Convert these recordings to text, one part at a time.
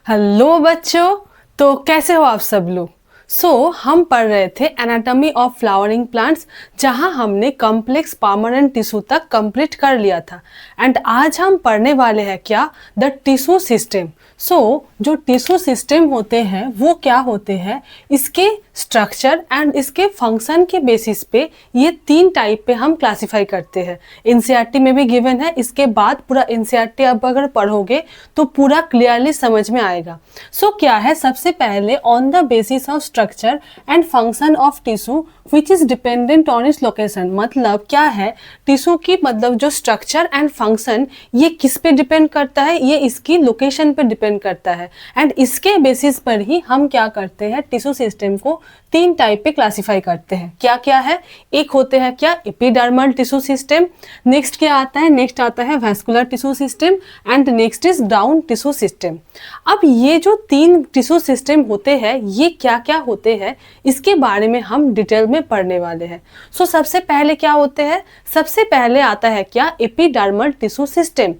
Hello बच्चों। तो कैसे हो आप सब लोग। हम पढ़ रहे थे एनाटॉमी ऑफ फ्लावरिंग प्लांट्स, जहां हमने कॉम्प्लेक्स परमानेंट टिश्यू तक कंप्लीट कर लिया था। एंड आज हम पढ़ने वाले हैं क्या, द टिश्यू सिस्टम। जो टिश्यू सिस्टम होते हैं वो क्या होते हैं, इसके स्ट्रक्चर एंड इसके फंक्शन के बेसिस पे ये तीन टाइप पे हम क्लासिफाई करते हैं। एनसीईआरटी में भी गिवन है, इसके बाद पूरा एनसीईआरटी आप अगर पढ़ोगे तो पूरा क्लियरली समझ में आएगा। क्या है, सबसे पहले on the basis of structure and function of tissue which is dependent on its location. मतलब क्या है, टिश्यू की मतलब जो स्ट्रक्चर एंड फंक्शन ये किस पे डिपेंड करता है, ये इसकी लोकेशन पे डिपेंड करता है। एंड इसके बेसिस पर ही हम क्या करते हैं, टिश्यू सिस्टम को तीन टाइप पे क्लासिफाई करते हैं। क्या क्या है, एक होते हैं क्या एपिडर्मल टिश्यू सिस्टम, नेक्स्ट क्या आता है, नेक्स्ट आता है vascular tissue system and next is down tissue system. अब ये जो तीन टिश्यू सिस्टम होते हैं ये क्या क्या होते हैं, इसके बारे में हम डिटेल में पढ़ने वाले हैं। सबसे पहले क्या होते हैं, सबसे पहले आता है क्या epidermal tissue system.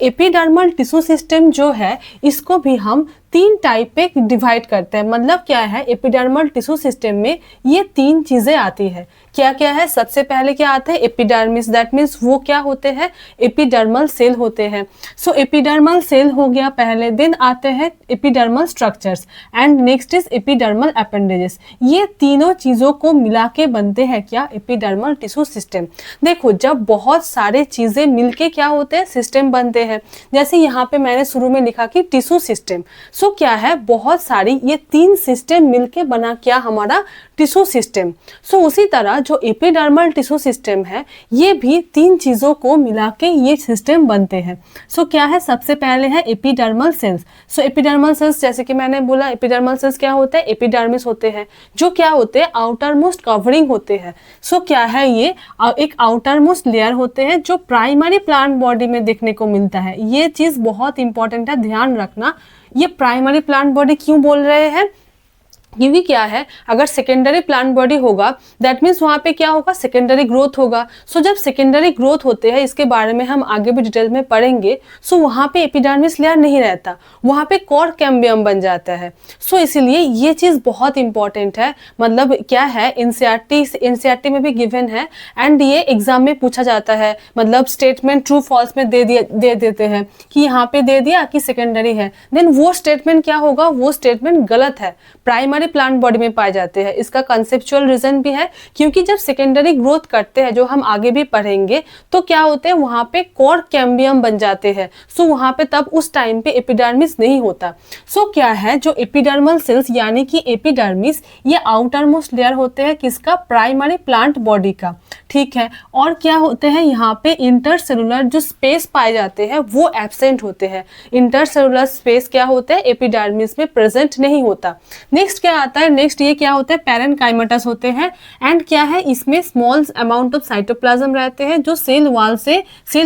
Epidermal tissue system जो है इसको भी हम तीन टाइप पे डिवाइड करते हैं। मतलब क्या है, एपिडर्मल टिश्यू सिस्टम में ये तीन चीजें आती है। क्या क्या है, सबसे पहले क्या आता है एपिडर्मिस, दैट मीन्स वो क्या होते हैं, एपिडर्मल सेल होते हैं। एपिडर्मल सेल हो गया पहले, दिन आते हैं epidermal structures and next is epidermal appendages. ये तीनों चीजों को मिला के बनते हैं क्या, एपिडर्मल टिश्यू सिस्टम। देखो, जब बहुत सारे चीजें मिलके क्या होते हैं, सिस्टम बनते हैं। जैसे यहाँ पे मैंने शुरू में लिखा कि टिश्यू सिस्टम। क्या है, बहुत सारी ये तीन सिस्टम मिलके बना क्या हमारा टिश्यू सिस्टम। उसी तरह जो एपिडर्मल टिश्यू सिस्टम है ये भी तीन चीजों को मिला के ये सिस्टम बनते हैं। क्या है, सबसे पहले है एपिडर्मल सेल्स। एपिडर्मल सेल्स जैसे कि मैंने बोला, एपिडर्मल सेल्स क्या होते हैं, एपिडर्मिस होते हैं, जो क्या होते हैं आउटर मोस्ट कवरिंग होते हैं। क्या है, ये एक आउटर मोस्ट लेयर होते हैं जो प्राइमरी प्लांट बॉडी में देखने को मिलता है। ये चीज बहुत इंपॉर्टेंट है, ध्यान रखना। ये प्राइमरी प्लांट बॉडी क्यों बोल रहे हैं, क्योंकि क्या है, अगर सेकेंडरी प्लांट बॉडी होगा दैट मीन्स वहाँ पे क्या होगा, सेकेंडरी ग्रोथ होगा। जब सेकेंडरी ग्रोथ होते हैं, इसके बारे में हम आगे भी डिटेल में पढ़ेंगे। वहाँ पे एपिडर्मिस लेयर नहीं रहता, वहाँ पे कोर कैम्बियम बन जाता है। इसीलिए ये चीज़ बहुत इंपॉर्टेंट है। मतलब क्या है, एनसीईआरटी में भी गिवन है एंड ये एग्जाम में पूछा जाता है। मतलब स्टेटमेंट ट्रू फॉल्स में दे देते हैं कि यहाँ पे दे दिया कि सेकेंडरी है, देन वो स्टेटमेंट क्या होगा, वो स्टेटमेंट गलत है, प्राइमरी प्लांट बॉडी में पाए जाते हैं। इसका कंसेप्चुअल रीजन भी है, क्योंकि जब सेकेंडरी ग्रोथ करते हैं, जो हम आगे भी पढ़ेंगे, तो क्या होते हैं वहां पे कोर कैम्बियम बन जाते हैं। वहां पे तब उस टाइम पे एपिडर्मिस नहीं होता। क्या है, जो एपिडर्मल सेल्स यानी कि एपिडर्मिस, ये आउटर मोस्ट लेयर होते हैं किसका, प्राइमरी प्लांट बॉडी का। ठीक है, और क्या होते हैं यहाँ पे इंटरसेलुलर जो स्पेस पाए जाते हैं वो एब्सेंट होते हैं। इंटरसेलुलर स्पेस क्या होता है, एपिडर्मिस में प्रेजेंट नहीं होता। नेक्स्ट क्या आता है, नेक्स्ट ये क्या होता है, पैरेनकाइमेटस होते हैं। एंड क्या है, इसमें स्मॉल अमाउंट ऑफ साइटोप्लाज्म रहते हैं जो सेल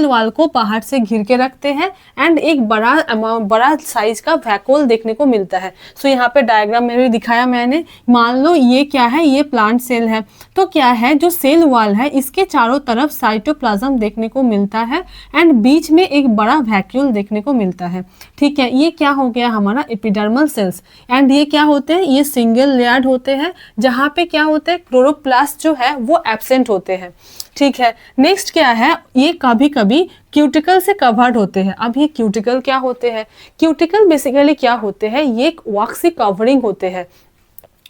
वाल को बाहर से घिर के रखते हैं। एंड एक बड़ा साइज का वैक्यूल देखने को मिलता है। यहाँ पे डायग्राम में भी दिखाया मैंने। मान लो ये क्या है, ये प्लांट सेल है। तो क्या है, जो सेल वाल है इसके चारों तरफ साइटोप्लाज्म देखने को मिलता है एंड बीच में एक बड़ा वैक्यूल देखने को मिलता है। ठीक है, ये क्या हो गया हमारा एपिडर्मल सेल्स। एंड ये क्या होते हैं, ये सिंगल लेयर्ड होते हैं, जहाँ पे क्या होता है, क्लोरोप्लास्ट जो है वो एब्सेंट होते हैं। ठीक है, नेक्स्ट क्या है, ये कभी कभी क्यूटिकल से कवर्ड होते हैं। अब ये क्यूटिकल क्या होते हैं, क्यूटिकल बेसिकली क्या होते हैं, ये एक वॉक्सी कवरिंग होते हैं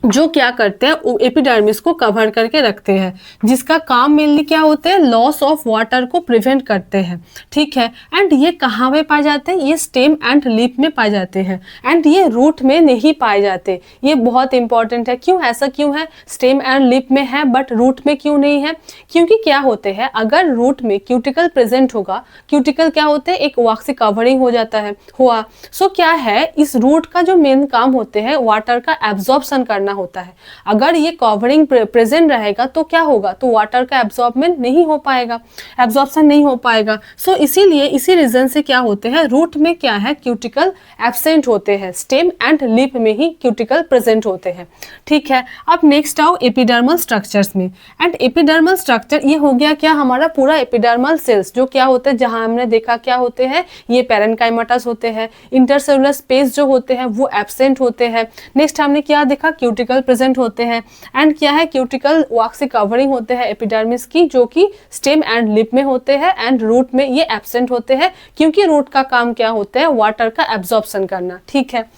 जो क्या करते हैं, एपिडर्मिस को कवर करके रखते हैं, जिसका काम मेनली क्या होता है, लॉस ऑफ वाटर को प्रिवेंट करते हैं। ठीक है, एंड ये कहाँ पे पाए जाते हैं, ये स्टेम एंड लीफ में पाए जाते हैं एंड ये रूट में नहीं पाए जाते। ये बहुत इंपॉर्टेंट है। क्यों, ऐसा क्यों है, स्टेम एंड लीफ में है बट रूट में क्यों नहीं है, क्योंकि क्या होते हैं, अगर रूट में क्यूटिकल प्रेजेंट होगा, क्यूटिकल क्या होते हैं, एक वॉक्सी कवरिंग हो जाता है हुआ। क्या है, इस रूट का जो मेन काम होते हैं वाटर का एब्जॉर्प्शन करना करना होता है। अगर ये कवरिंग प्रेजेंट रहेगा तो क्या होगा, तो वाटर का एब्जॉर्बमेंट नहीं हो पाएगा, एब्जॉर्प्शन नहीं हो पाएगा। सो इसीलिए इसी रीजन से क्या होते हैं, रूट में क्या है, क्यूटिकल एब्सेंट होते हैं, स्टेम एंड लीफ में ही क्यूटिकल प्रेजेंट होते हैं। ठीक है, अब नेक्स्ट आओ एपिडर्मल स्ट्रक्चर्स में। एंड एपिडर्मल स्ट्रक्चर ये हो गया क्या, हमारा पूरा एपिडर्मल सेल्स जो क्या होते हैं, जहां हमने देखा क्या होते हैं, ये पैरेन्काइमाटास होते हैं, इंटरसेलुलर स्पेस जो होते हैं वो एब्सेंट होते हैं। नेक्स्ट हमने क्या देखा, क्यूटिकल प्रेजेंट होते हैं। एंड क्या है, क्यूटिकल वॉक्स से कवरिंग होते हैं एपिडर्मिस की, जो कि स्टेम एंड लिप में होते हैं, एंड रूट में ये एब्सेंट होते हैं, क्योंकि रूट का काम क्या होता है, वाटर का एब्जॉर्प्शन करना। ठीक है,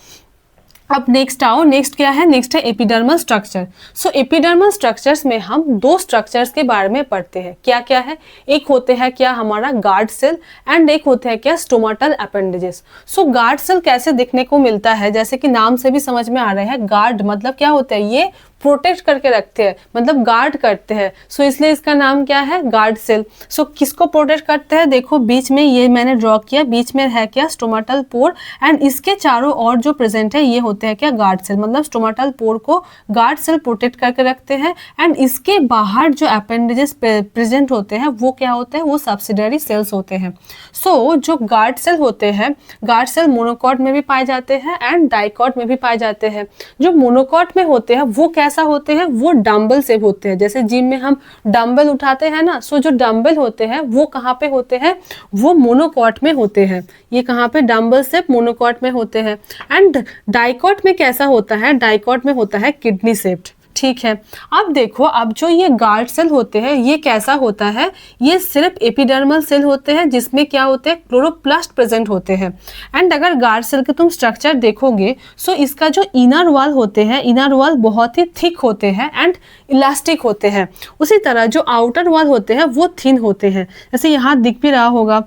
अब नेक्स्ट आओ, नेक्स्ट क्या है, नेक्स्ट है एपिडर्मल स्ट्रक्चर। सो एपिडर्मल स्ट्रक्चर्स में हम दो स्ट्रक्चर्स के बारे में पढ़ते हैं। क्या क्या है, एक होते हैं क्या हमारा गार्ड सेल, एंड एक होते हैं क्या स्टोमाटल अपेंडेजेस। सो गार्ड सेल कैसे दिखने को मिलता है, जैसे कि नाम से भी समझ में आ रहा है, गार्ड मतलब क्या होता है, ये प्रोटेक्ट करके रखते हैं, मतलब गार्ड करते हैं। सो इसलिए इसका नाम क्या है, गार्ड सेल। सो किसको प्रोटेक्ट करते हैं, देखो बीच में ये मैंने ड्रॉ किया, बीच में है क्या स्टोमाटल पोर, एंड इसके चारों ओर जो प्रेजेंट है ये होते हैं क्या गार्ड सेल, मतलब स्टोमाटल पोर को गार्ड सेल प्रोटेक्ट करके रखते हैं। एंड इसके बाहर जो अपेंडेजेस प्रेजेंट होते हैं वो क्या होते हैं, वो सब्सिडियरी सेल्स होते हैं। सो जो गार्ड सेल होते हैं, गार्ड सेल मोनोकॉट में भी पाए जाते हैं एंड डाइकॉट में भी पाए जाते हैं। जो मोनोकॉट में होते हैं वो कैसा होते हैं, वो डंबल से होते हैं, जैसे जिम में हम डंबल उठाते हैं ना। सो जो डंबल होते हैं वो कहाँ पे होते हैं, वो मोनोकॉट में होते हैं। ये कहाँ पे, डंबल से मोनोकॉट में होते हैं। एंड डाइकॉट में कैसा होता है, डाइकॉट में होता है किडनी शेप्ड। ठीक है, अब देखो, अब जो ये गार्ड सेल होते हैं ये कैसा होता है, ये सिर्फ एपिडर्मल सेल होते हैं जिसमें क्या होते हैं, क्लोरोप्लास्ट प्रेजेंट होते हैं। एंड अगर गार्ड सेल के तुम स्ट्रक्चर देखोगे, सो इसका जो इनर वॉल होते हैं, इनर वॉल बहुत ही थिक होते हैं एंड इलास्टिक होते हैं। उसी तरह जो आउटर वॉल होते हैं वो थिन होते हैं। जैसे यहाँ दिख भी रहा होगा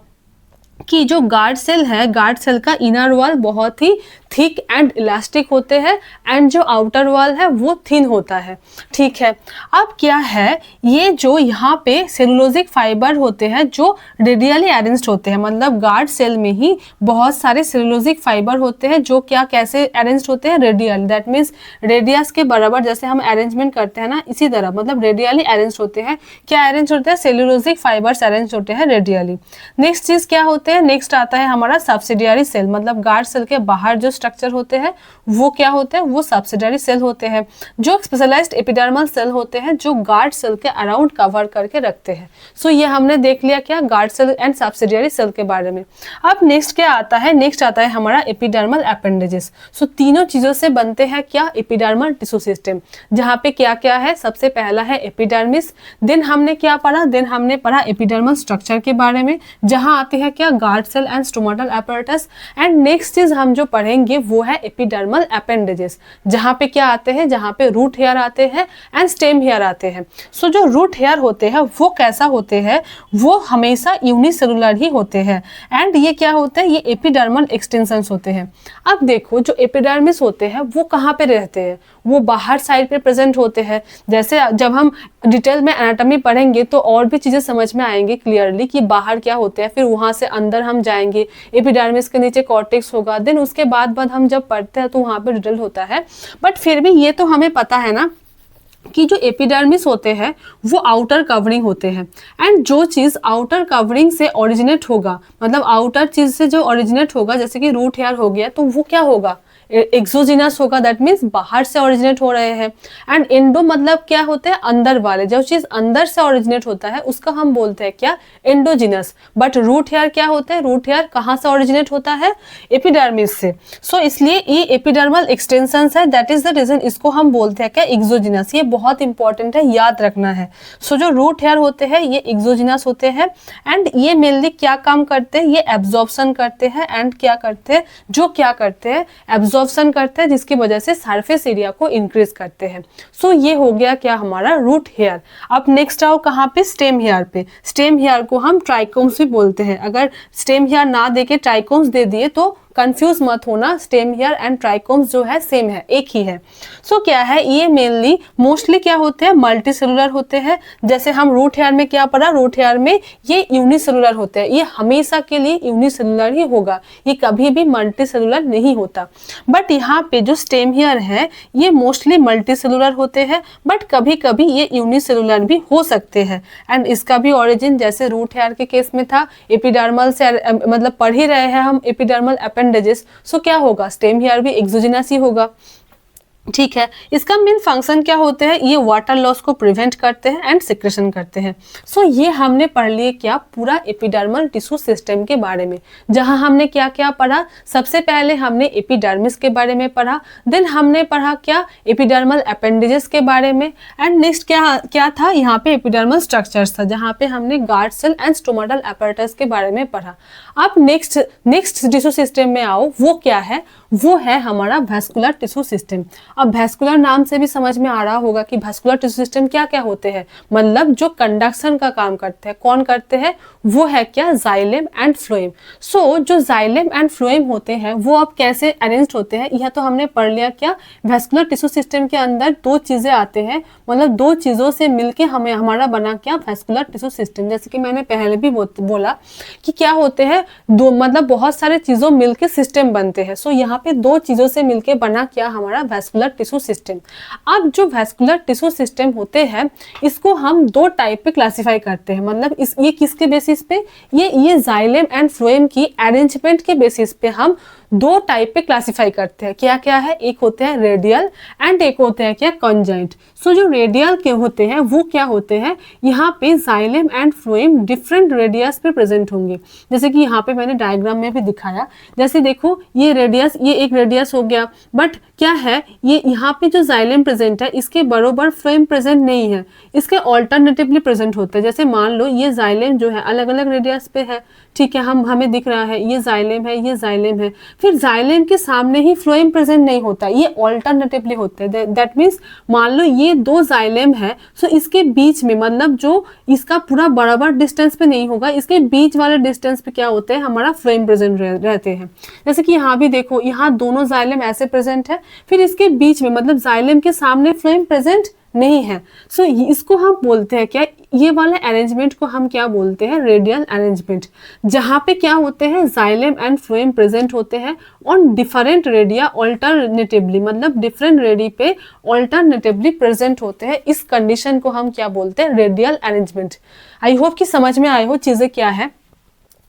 कि जो गार्ड सेल है, गार्ड सेल का इनर वॉल बहुत ही थिक एंड इलास्टिक होते हैं, एंड जो आउटर वॉल है वो थिन होता है। ठीक है, अब क्या है, ये जो यहाँ पे सेलुलोजिक फाइबर होते हैं जो रेडियली अरेंज्ड होते हैं, मतलब गार्ड सेल में ही बहुत सारे सेलुलोजिक फाइबर होते हैं जो क्या कैसे अरेंज्ड होते हैं, रेडियल, दैट मीन्स रेडियस के बराबर, जैसे हम अरेंजमेंट करते हैं ना, इसी तरह मतलब रेडियली अरेंज्ड होते हैं। क्या अरेंज होते हैं, सेलुलोजिक फाइबर्स अरेंज होते हैं रेडियली। नेक्स्ट चीज क्या होते हैं, नेक्स्ट आता है हमारा सब्सिडियरी सेल, मतलब गार्ड सेल के बाहर जो स्ट्रक्चर होते हैं वो क्या होते हैं, वो सब्सिडियरी सेल होते हैं, जो स्पेशलाइज्ड एपिडर्मल सेल होते हैं जो गार्ड सेल के अराउंड कवर करके रखते हैं। सो ये हमने देख लिया क्या, guard cell and subsidiary cell के बारे में। अब नेक्स्ट क्या आता है, नेक्स्ट आता है हमारा एपिडर्मल अपेंडेजेस। सो तीनों चीजों से बनते हैं क्या, एपिडर्मल टिश्यू सिस्टम, जहाँ पे क्या क्या है, सबसे पहला है एपिडर्मिस, देन हमने क्या पढ़ा, देन हमने पढ़ा एपिडर्मल स्ट्रक्चर के बारे में, जहाँ आते हैं क्या, guard cell and stomatal apparatus। And next चीज हम जो पढ़ेंगे वो है एपिडर्मल अपेंडेजेस, जहाँ पे क्या आते हैं, जहाँ पे रूट हेयर आते हैं एंड स्टेम हेयर आते हैं। सो जो रूट हेयर होते हैं वो कैसा होते हैं, वो हमेशा यूनिसेलुलर ही होते हैं, एंड ये क्या होते हैं, ये एपिडर्मल एक्सटेंशंस होते हैं। अब देखो, जो एपिडर्मिस होते हैं वो कहाँ पे रहते हैं, वो बाहर साइड पे प्रेजेंट होते हैं। जैसे जब हम डिटेल में एनाटॉमी पढ़ेंगे तो और भी चीजें समझ में आएंगे क्लियरली कि बाहर क्या होते हैं, फिर वहां से अंदर हम जाएंगे, एपिडर्मिस के नीचे कॉर्टेक्स होगा, देन उसके बाद हम जब पढ़ते हैं तो वहां पे डिटेल होता है। बट फिर भी ये तो हमें पता है ना कि जो एपिडर्मिस होते हैं वो आउटर कवरिंग होते हैं, एंड जो चीज़ आउटर कवरिंग से ओरिजिनेट होगा, मतलब आउटर चीज़ से जो ओरिजिनेट होगा, जैसे कि रूट हेयर हो गया, तो वो क्या होगा, एक्सोजिनस होगा, दैट मीन्स बाहर से ओरिजिनेट हो रहे हैं। एंड एंडो मतलब क्या होते हैं, अंदर वाले, जो चीज अंदर से ओरिजिनेट होता है उसका हम बोलते हैं क्या, एंडोजिनस। बट रूट हेयर क्या होते हैं, रूट हेयर कहाँ से ओरिजिनेट होता है, एपिडर्मिस से। सो इसलिए ये एपिडर्मल एक्सटेंशन है, दैट इज द रीजन इसको हम बोलते हैं क्या, एक्सोजिनस। ये बहुत इंपॉर्टेंट है, याद रखना है। सो जो रूट हेयर होते हैं ये एक्सोजिनस होते हैं, एंड ये मेनली क्या काम करते हैं, ये एब्जॉर्प्शन करते हैं, एंड क्या करते हैं, जो क्या करते हैं, एब्जॉर्प्शन करते हैं, जिसकी वजह से सरफेस एरिया को इंक्रीज करते हैं। सो ये हो गया क्या, हमारा रूट हेयर। अब नेक्स्ट आओ कहाँ पे, स्टेम हेयर पे। स्टेम हेयर को हम ट्राइकोम्स भी बोलते हैं। अगर स्टेम हेयर ना देके ट्राइकोम्स दे दिए तो कंफ्यूज मत होना, स्टेम हेयर एंड ट्राइकोम्स जो है सेम है, एक ही है। सो क्या है, ये मेनली मोस्टली क्या होते हैं, मल्टी सेलुलर होते हैं। जैसे हम रूट हेयर में क्या पढ़ा, रूट हेयर में ये यूनिसेलुलर होते हैं, ये हमेशा के लिए यूनिसेलुलर ही होगा, ये कभी भी मल्टी सेलुलर नहीं होता। बट यहाँ पे जो स्टेम हेयर है ये मोस्टली मल्टी सेलुलर होते हैं, बट कभी कभी ये यूनिसेलुलर भी हो सकते हैं। एंड इसका भी ओरिजिन जैसे रूट हेयर के केस में था, एपिडर्मल से मतलब पढ़ ही रहे हैं हम एपिडर्मल अपेंडेजेस, सो क्या होगा, स्टेम हेयर भी एक्सोजिनस ही होगा। ठीक है, इसका मेन फंक्शन क्या होते हैं, ये वाटर लॉस को प्रिवेंट करते हैं एंड सिक्रेशन करते हैं। सो ये हमने पढ़ लिए क्या, पूरा एपिडर्मल टिश्यू सिस्टम के बारे में, जहां हमने क्या क्या पढ़ा। सबसे पहले हमने एपिडर्मिस के बारे में पढ़ा, देन हमने पढ़ा क्या, एपिडर्मल अपेंडेजेस के बारे में, एंड नेक्स्ट क्या क्या था, यहाँ पे एपिडर्मल स्ट्रक्चर्स था, जहाँ पे हमने guard cell and stomatal apparatus के बारे में पढ़ा। अब नेक्स्ट टिश्यू सिस्टम में आओ, वो क्या है, वो है हमारा वैस्कुलर टिश्यू सिस्टम। अब वैस्कुलर नाम से भी समझ में आ रहा होगा कि वैस्कुलर टिश्यू सिस्टम क्या क्या होते हैं, मतलब जो कंडक्शन का काम करते हैं। कौन करते हैं, वो है क्या, जाइलेम एंड फ्लोएम। सो जो जाइलेम एंड फ्लोएम होते हैं वो अब कैसे अरेंज होते हैं, यह तो हमने पढ़ लिया। क्या, वैस्कुलर टिश्यू सिस्टम के अंदर दो चीजें आते हैं, मतलब दो चीजों से मिलके हमें हमारा बना क्या, वैस्कुलर टिश्यू सिस्टम। जैसे कि मैंने पहले भी बोला कि क्या होते हैं, दो मतलब बहुत सारे चीजों मिलके सिस्टम बनते हैं। सो यहाँ पे दो चीजों से मिलके बना क्या, हमारा वैस्कुलर टिश्यू सिस्टम। अब जो वैस्कुलर टिश्यू सिस्टम होते हैं इसको हम दो टाइप पे क्लासिफाई करते हैं, मतलब ये किसके बेसिस पे, ये जाइलेम एंड फ्लोएम की अरेंजमेंट के बेसिस पे हम दो टाइप पे क्लासिफाई करते हैं। क्या क्या है, एक होते हैं रेडियल एंड एक होते हैं क्या, कॉन्जॉइंट। सो जो रेडियल के होते हैं वो क्या होते हैं, यहाँ पे xylem and phloem different radius पे प्रेजेंट होंगे। जैसे कि यहाँ पे मैंने डायग्राम में भी दिखाया, जैसे देखो ये रेडियस, ये एक रेडियस हो गया, बट क्या है, ये यहाँ पे जो जाइलेम प्रेजेंट है इसके बरोबर फ्लोएम प्रेजेंट नहीं है, इसके ऑल्टरनेटिवली प्रेजेंट होते हैं। जैसे मान लो ये जाइलेम जो है अलग अलग रेडियस पे है, ठीक है, हमें दिख रहा है ये जाइलेम है, ये जाइलेम है, फिर जाइलेम के सामने ही फ्लोएम प्रेजेंट नहीं होता, ये ऑल्टरनेटिवली होते हैं। दैट मीन्स मान लो ये दो जाइलेम है, सो इसके बीच में मतलब जो इसका पूरा बराबर डिस्टेंस पे नहीं होगा, इसके बीच वाले डिस्टेंस पे क्या होते हैं, हमारा फ्लोएम प्रेजेंट रहते हैं। जैसे कि यहाँ भी देखो, यहाँ दोनों जाइलेम ऐसे प्रेजेंट है, फिर इसके बीच में मतलब जाइलेम के सामने फ्लोएम प्रेजेंट नहीं है। सो इसको हम बोलते हैं क्या, ये वाले अरेंजमेंट को हम क्या बोलते हैं, रेडियल अरेंजमेंट, जहाँ पे क्या होते हैं, जाइलेम एंड फ्लोएम प्रेजेंट होते हैं ऑन डिफरेंट रेडिया ऑल्टरनेटिवली, मतलब डिफरेंट रेडी पे ऑल्टरनेटिवली प्रेजेंट होते हैं। इस कंडीशन को हम क्या बोलते हैं, रेडियल अरेंजमेंट। आई होप कि समझ में आए हो चीजें क्या है,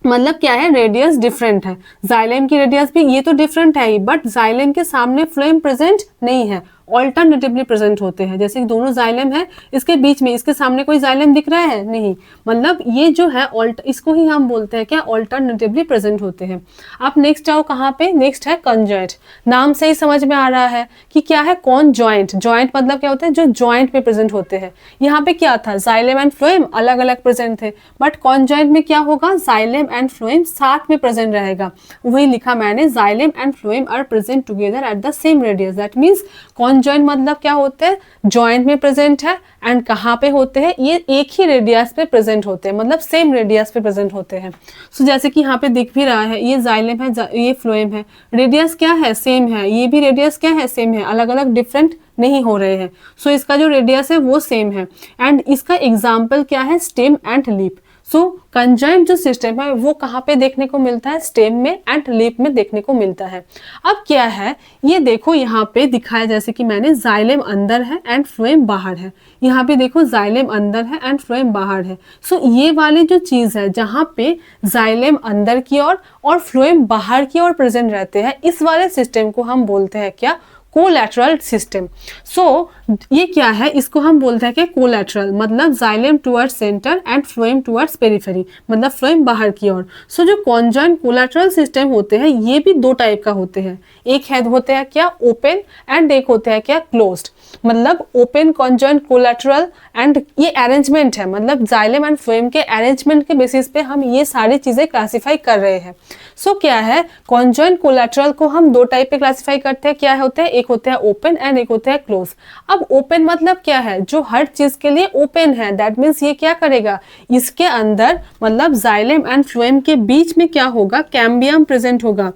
मतलब क्या है, रेडियस डिफरेंट है, जाइलेम की रेडियस भी ये तो डिफरेंट है ही, बट जाइलेम के सामने फ्लोएम प्रेजेंट नहीं है, ऑल्टरनेटिवली प्रेजेंट होते हैं। जैसे कि दोनों जाइलेम है, इसके बीच में इसके सामने कोई जाइलेम दिख रहा है नहीं, मतलब ये जो है इसको ही हम बोलते हैं क्या, ऑल्टरनेटिवली प्रेजेंट होते हैं। आप नेक्स्ट आओ कहाँ पे, नेक्स्ट है कॉन्जॉइंट। नाम से ही समझ में आ रहा है कि क्या है, कॉन्जॉइंट। जॉइंट मतलब क्या होता है, जो जॉइंट में प्रेजेंट होते हैं। यहाँ पे क्या था, जाइलेम एंड फ्लोएम अलग अलग प्रेजेंट थे, बट कॉन्जॉइंट में क्या होगा, जाइलेम एंड फ्लोएम साथ में प्रेजेंट रहेगा। वही लिखा मैंने, xylem and phloem are present together at the same radius. That means conjoint मतलब क्या होते हैं, जॉइंट में प्रेजेंट है, एंड कहाँ पे होते हैं, ये एक ही रेडियस पे प्रेजेंट होते हैं, मतलब सेम रेडियस पे प्रेजेंट होते हैं। सो जैसे कि यहाँ पे दिख भी रहा है, ये जाइलेम है, ये फ्लोएम है, रेडियस क्या है, सेम है, ये भी रेडियस क्या है, सेम है, अलग अलग डिफरेंट नहीं हो रहे हैं। सो इसका जो रेडियस है वो सेम है, एंड इसका एग्जाम्पल क्या है, stem and leaf. So conjoint जो सिस्टम है वो कहाँ पे देखने को मिलता है, स्टेम में एंड लीफ में देखने को मिलता है। अब क्या है, ये देखो यहाँ पे दिखाया, जैसे कि मैंने, जाइलेम अंदर है एंड फ्लोएम बाहर है। यहाँ पे देखो जाइलेम अंदर है एंड फ्लोएम बाहर है। सो ये वाली जो चीज है जहाँ पे जाइलेम अंदर की ओर और फ्लोएम बाहर की ओर प्रेजेंट रहते हैं, इस वाले सिस्टम को हम बोलते हैं क्या, कोलैटरल सिस्टम। सो ये क्या है, इसको हम बोलते हैं कि कोलैटरल, मतलब xylem towards centre and phloem towards periphery, मतलब फ्लोएम बाहर की ओर। सो जो कॉन्जॉइंट कोलैटरल सिस्टम होते हैं ये भी दो टाइप का होते हैं, एक है होते हैं क्या, ओपन, एंड एक होते हैं क्या, क्लोज्ड। मतलब ओपन कॉन्जॉइंट कोलैटरल, एंड ये अरेंजमेंट है, मतलब जाइलेम एंड फ्लोएम के अरेंजमेंट के बेसिस पे हम ये सारी चीजें क्लासिफाई कर रहे हैं। सो क्या है, कॉन्जॉइंट कोलैटरल को हम दो टाइप पे क्लासिफाई करते हैं, क्या होते हैं, एक होता है ओपन एंड एक होता है क्लोज। अब ओपन मतलब क्या है, जो हर चीज के लिए ओपन है, दैट मीन्स ये क्या करेगा, इसके अंदर मतलब जाइलेम एंड फ्लोएम के बीच में क्या होगा, कैम्बियम प्रेजेंट होगा।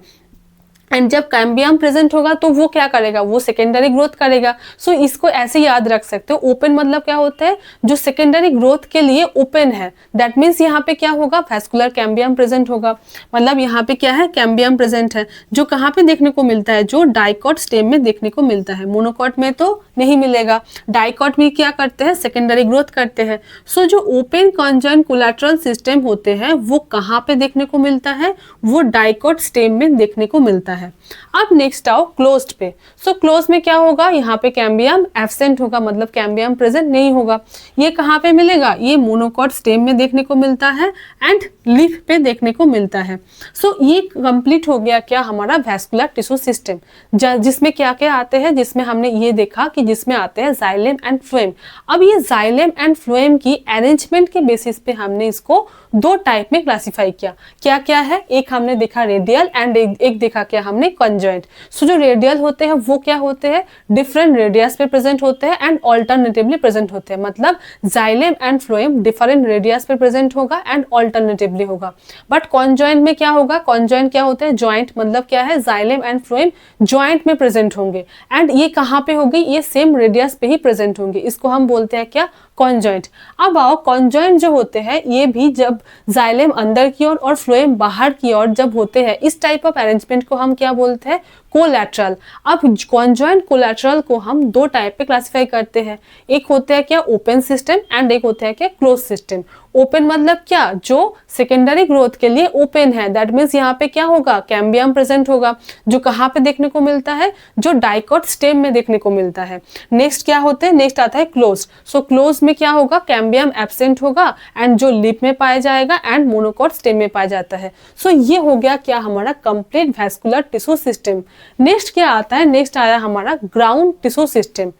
एंड जब कैम्बियम प्रेजेंट होगा तो वो क्या करेगा, वो सेकेंडरी ग्रोथ करेगा। सो इसको ऐसे याद रख सकते हो, ओपन मतलब क्या होता है, जो सेकेंडरी ग्रोथ के लिए ओपन है, दैट मीन्स यहाँ पे क्या होगा, वैस्कुलर कैम्बियम प्रेजेंट होगा। मतलब यहाँ पे क्या है, कैम्बियम प्रेजेंट है, जो कहाँ पे देखने को मिलता है, जो डाइकॉट स्टेम में देखने को मिलता है, मोनोकॉट में तो नहीं मिलेगा। डाइकॉट में क्या करते हैं, सेकेंडरी ग्रोथ करते हैं। सो जो ओपन कॉन्जॉइंट कोलैटरल सिस्टम होते हैं वो कहाँ पे देखने को मिलता है, वो डाइकॉट स्टेम में देखने को मिलता है। अब नेक्स्ट आओ क्लोज्ड पे। सो क्लोज में क्या होगा, यहाँ पे कैम्बियम एब्सेंट होगा, मतलब कैम्बियम प्रेजेंट नहीं होगा। ये कहाँ पे मिलेगा, ये मोनोकॉट स्टेम में देखने को मिलता है एंड लीफ पे देखने को मिलता है। सो ये कंप्लीट हो गया क्या, हमारा वैस्कुलर टिश्यू सिस्टम, जिसमें क्या क्या आते हैं, जिसमें हमने ये देखा कि जिसमें आते हैं जाइलम एंड फ्लोएम। अब ये जाइलम एंड फ्लोएम की अरेंजमेंट के बेसिस पे हमने इसको दो टाइप में क्लासिफाई किया। क्या क्या है, एक हमने देखा रेडियल एंड एक देखा क्या हमने कॉन्जॉइंट। सो जो रेडियल होते हैं वो क्या होते हैं, डिफरेंट रेडियस पे प्रेजेंट होते हैं एंड ऑल्टरनेटिवली प्रेजेंट होते हैं। मतलब xylem and phloem different radius पे प्रेजेंट होगा एंड ऑल्टरनेटिवली होगा। बट कॉन्जॉइंट में क्या होगा, कॉन्जॉइंट क्या होते हैं, ज्वाइंट, मतलब क्या है, जाइलम एंड फ्लोएम ज्वाइंट में प्रेजेंट होंगे एंड ये कहाँ पे होगी, ये सेम रेडियस पे ही प्रेजेंट होंगे। इसको हम बोलते हैं क्या, कॉन्जॉइंट। अब आओ कॉन्जॉइंट जो होते हैं ये भी जब जाइलम अंदर की ओर और फ्लोएम बाहर की ओर जब होते हैं, इस टाइप ऑफ अरेंजमेंट को हम क्या बोलते हैं, कोलैटरल। अब कॉन्जॉइंट कोलैटरल को हम दो टाइप पे क्लासिफाई करते हैं, एक होता है क्या ओपन सिस्टम एंड एक होता है क्या क्लोज सिस्टम। ओपन मतलब क्या, जो सेकेंडरी ग्रोथ के लिए ओपन है, दैट मीन्स यहाँ पे क्या होगा, कैम्बियम प्रेजेंट होगा, जो कहाँ पे देखने को मिलता है, जो डाइकॉट स्टेम में देखने को मिलता है। नेक्स्ट क्या होते हैं, नेक्स्ट आता है क्लोज। सो क्लोज में क्या होगा, कैम्बियम एब्सेंट होगा एंड जो लिप में पाया जाएगा एंड मोनोकॉट स्टेम में पाया जाता है। सो ये हो गया क्या, हमारा complete vascular tissue system. Next क्या आता है, नेक्स्ट आया हमारा ग्राउंड टिश्यू सिस्टम।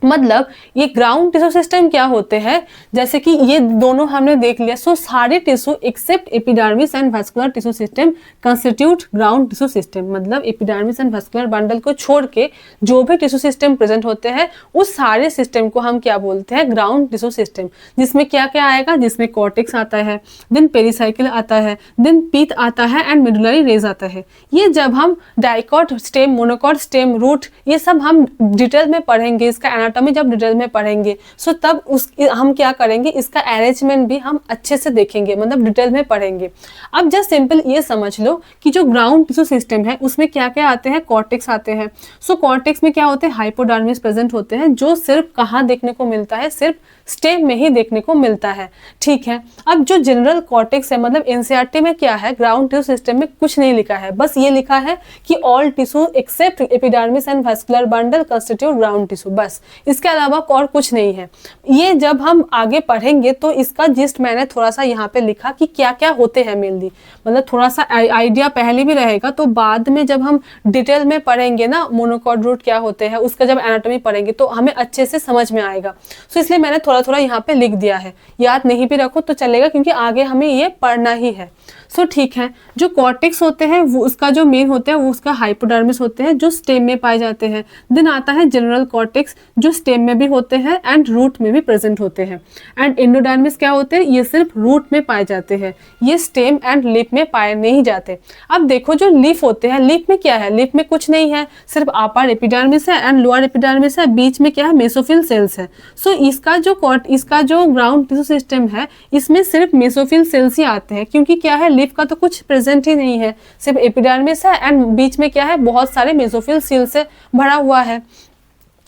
मतलब ये ग्राउंड टिश्यू सिस्टम क्या होते हैं, जैसे कि ये दोनों हमने देख लिया। सो सारे tissue except epidermis and vascular tissue system constitute ground tissue system. मतलब एपिडर्मिस एंड वैस्कुलर बंडल को छोड़ के जो भी टिश्यू सिस्टम प्रेजेंट होते हैं उस सारे सिस्टम को हम क्या बोलते हैं, ग्राउंड टिश्यू सिस्टम। जिसमें क्या क्या आएगा, जिसमें कॉर्टेक्स आता है, देन पेरिसाइकिल आता है, देन पीथ आता है एंड मेडुलरी रेज आता है। ये जब हम dicot stem, monocot stem, root, ये सब हम डिटेल में पढ़ेंगे, इसका एनाटॉमी जब डिटेल में पढ़ेंगे सो तब हम क्या करेंगे, इसका अरेंजमेंट भी हम अच्छे से देखेंगे, मतलब डिटेल में पढ़ेंगे। अब जस्ट सिंपल ये समझ लो कि जो ग्राउंड टिश्यू सिस्टम है उसमें क्या क्या आते हैं, कॉर्टेक्स आते हैं। सो कॉर्टेक्स में क्या होते हैं, हाइपोडर्मिस प्रेजेंट होते हैं, जो सिर्फ कहाँ देखने को मिलता है, सिर्फ स्टेम में ही देखने को मिलता है। ठीक है, अब जो जनरल कॉर्टेक्स है, मतलब एनसीईआरटी में क्या है, ग्राउंड टिश्यू सिस्टम में कुछ नहीं लिखा है, बस ये लिखा है कि all tissue except epidermis and vascular bundle constitute ground tissue, बस इसके अलावा और कुछ नहीं है। ये जब हम आगे पढ़ेंगे तो इसका जिस्ट मैंने थोड़ा सा यहाँ पे लिखा कि क्या क्या होते हैं मेनली, मतलब थोड़ा सा आइडिया पहले भी रहेगा, तो बाद में जब हम डिटेल में पढ़ेंगे ना मोनोकॉट रूट क्या होते हैं, उसका जब एनाटॉमी पढ़ेंगे तो हमें अच्छे से समझ में आएगा। सो इसलिए मैंने थोड़ा थोड़ा यहाँ पे लिख दिया है, याद नहीं भी रखो तो चलेगा क्योंकि आगे हमें ये पढ़ना ही है। सो ठीक है, जो कॉर्टेक्स होते हैं वो उसका जो मेन होता है वो उसका हाइपोडर्मिस होते हैं, जो स्टेम में पाए जाते हैं। देन आता है जनरल कॉर्टेक्स, जो स्टेम में भी होते हैं एंड रूट में भी प्रेजेंट होते हैं। एंड एंडोडर्मिस क्या होते हैं, ये सिर्फ रूट में पाए जाते हैं, ये स्टेम एंड लिप में पाए नहीं जाते। अब देखो जो लीफ होते हैं, लीफ में क्या है, लीफ में कुछ नहीं है, सिर्फ अपर एपिडर्मिस है एंड लोअर एपिडर्मिस है, बीच में क्या है, मेसोफिल सेल्स है। सो इसका जो ग्राउंड टिश्यू सिस्टम है इसमें सिर्फ मेसोफिल सेल्स ही आते हैं, क्योंकि क्या है, लीफ का तो कुछ प्रेजेंट ही नहीं है, सिर्फ एपिडर्मिस है एंड बीच में क्या है, बहुत सारे मेसोफिल सेल से भरा हुआ है।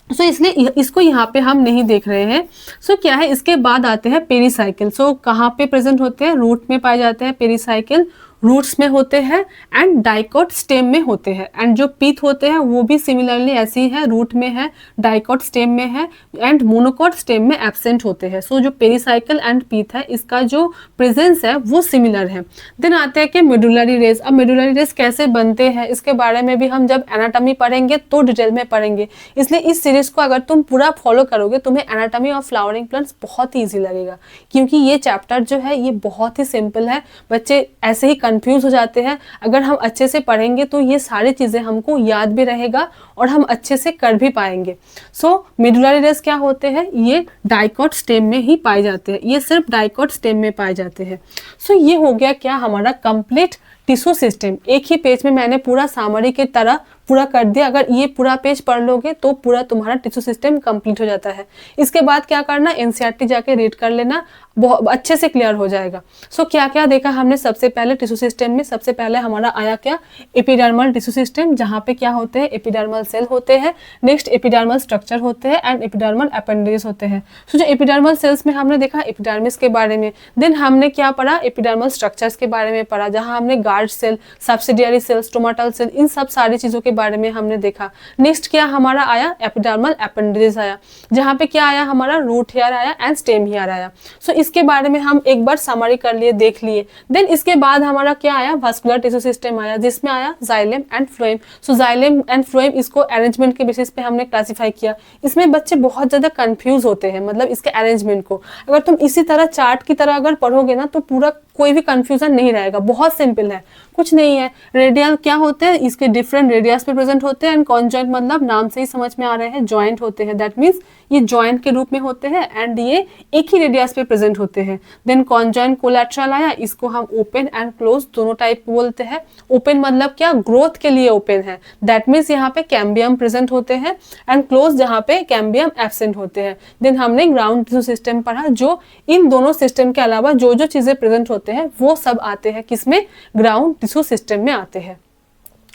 सो इसलिए इसको यहाँ पे हम नहीं देख रहे हैं। सो क्या है, इसके बाद आते हैं पेरिसाइकिल। सो कहाँ पे प्रेजेंट होते हैं, रूट में पाए जाते हैं पेरिसाइकिल, रूट्स में होते हैं एंड डाइकॉट स्टेम में होते हैं। एंड जो पीथ होते हैं वो भी सिमिलरली ऐसे ही है, रूट में है, डाइकॉट स्टेम में है एंड मोनोकॉट स्टेम में एब्सेंट होते हैं। सो जो पेरिसाइकिल एंड पीथ है इसका जो प्रेजेंस है वो सिमिलर है। देन आते हैं कि मेडुलरी रेज। अब मेडुलरी रेज कैसे बनते हैं इसके बारे में भी हम जब एनाटॉमी पढ़ेंगे तो डिटेल में पढ़ेंगे, इसलिए इस सीरीज को अगर तुम पूरा फॉलो करोगे तुम्हें एनाटॉमी ऑफ फ्लावरिंग प्लांट्स बहुत ही ईजी लगेगा, क्योंकि ये चैप्टर जो है ये बहुत ही सिंपल है। बच्चे ऐसे ही कंफ्यूज हो जाते हैं, अगर हम अच्छे से पढ़ेंगे तो ये सारी चीजें हमको याद भी रहेगा और हम अच्छे से कर भी पाएंगे। सो मेडुलरी रेज क्या होते हैं, ये डाइकॉट स्टेम में ही पाए जाते हैं, ये सिर्फ डाइकॉट स्टेम में पाए जाते हैं। सो ये हो गया क्या, हमारा कंप्लीट टिश्यू सिस्टम। एक ही पेज में मैंने पूरा सामरी की तरह पूरा कर दिया। अगर ये पूरा पेज पढ़ लोगे तो पूरा तुम्हारा टिश्यू सिस्टम कंप्लीट हो जाता है। इसके बाद क्या करना, एनसीईआरटी जाके रीड कर लेना, बहुत अच्छे से क्लियर हो जाएगा। सो क्या क्या देखा हमने सबसे पहले टिश्यू सिस्टम में। सबसे पहले हमारा आया क्या, एपिडर्मल टिश्यू सिस्टम, जहाँ पे क्या होते हैं, एपिडर्मल सेल होते हैं, नेक्स्ट एपिडर्मल स्ट्रक्चर होते हैं एंड एपिडर्मल अपेंडेज होते हैं। सो जो एपिडर्मल सेल्स में हमने देखा एपिडर्मिस के बारे में, देन हमने क्या पढ़ा, एपिडर्मल स्ट्रक्चर्स के बारे में पढ़ा, जहाँ हमने guard cell, subsidiary cell, stomatal cell, इन सब सारी चीजों के बारे में हमने देखा। नेक्स्ट क्या हमारा आया, एपिडर्मल अपेंडेज आया, जहाँ पे क्या आया हमारा, रूट हेयर आया एंड स्टेम हेयर आया। सो इसके बारे में हम एक बार समरी कर लिए, देख लिए। देन इसके बाद हमारा क्या आया, वास्कुलर टिश्यू सिस्टम आया, जिसमें आया xylem and phloem. So xylem and phloem इसको अरेंजमेंट के बेसिस पे हमने क्लासिफाई किया। इसमें बच्चे बहुत ज्यादा कंफ्यूज होते हैं, मतलब इसके अरेंजमेंट को अगर तुम इसी तरह चार्ट की तरह अगर पढ़ोगे ना तो पूरा कोई भी कंफ्यूजन नहीं रहेगा। बहुत सिंपल है, कुछ नहीं है। रेडियल क्या होते हैं, इसके डिफरेंट रेडियस पे प्रेजेंट होते हैं एंड कॉन्जॉइंट मतलब नाम से ही समझ में आ रहे हैं, जॉइंट होते हैं, दैट मीन्स ये जॉइंट के रूप में होते हैं एंड ये एक ही रेडियस पे प्रेजेंट होते हैं। देन कॉन्जॉइंट कोलैटरल आया, इसको हम ओपन एंड क्लोज दोनों टाइप बोलते हैं। ओपन मतलब क्या, ग्रोथ के लिए ओपन है, दैट मीन्स यहाँ पे कैम्बियम प्रेजेंट होते हैं एंड क्लोज जहाँ पे कैम्बियम एब्सेंट होते हैं। देन हमने ग्राउंड टिश्यू सिस्टम पढ़ा, जो इन दोनों सिस्टम के अलावा जो जो चीजें प्रेजेंट होते हैं वो सब आते हैं किसमें, ग्राउंड टिश्यू सिस्टम में आते हैं।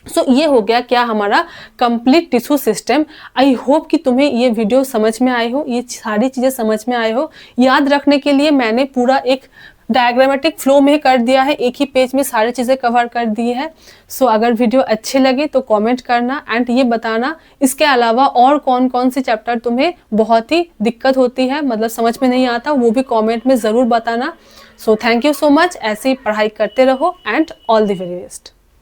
सो ये हो गया क्या हमारा complete tissue system. I hope कि तुम्हें ये वीडियो समझ में आई हो, ये सारी चीजें समझ में आई हो। याद रखने के लिए मैंने पूरा एक डायग्रामेटिक फ्लो में कर दिया है, एक ही पेज में सारी चीजें कवर कर दी है। सो अगर वीडियो अच्छे लगे तो कमेंट करना एंड ये बताना इसके अलावा और कौन कौन सी चैप्टर तुम्हें बहुत ही दिक्कत होती है, मतलब समझ में नहीं आता, वो भी कमेंट में जरूर बताना। So thank you so much, ऐसे ही पढ़ाई करते रहो and all the very best.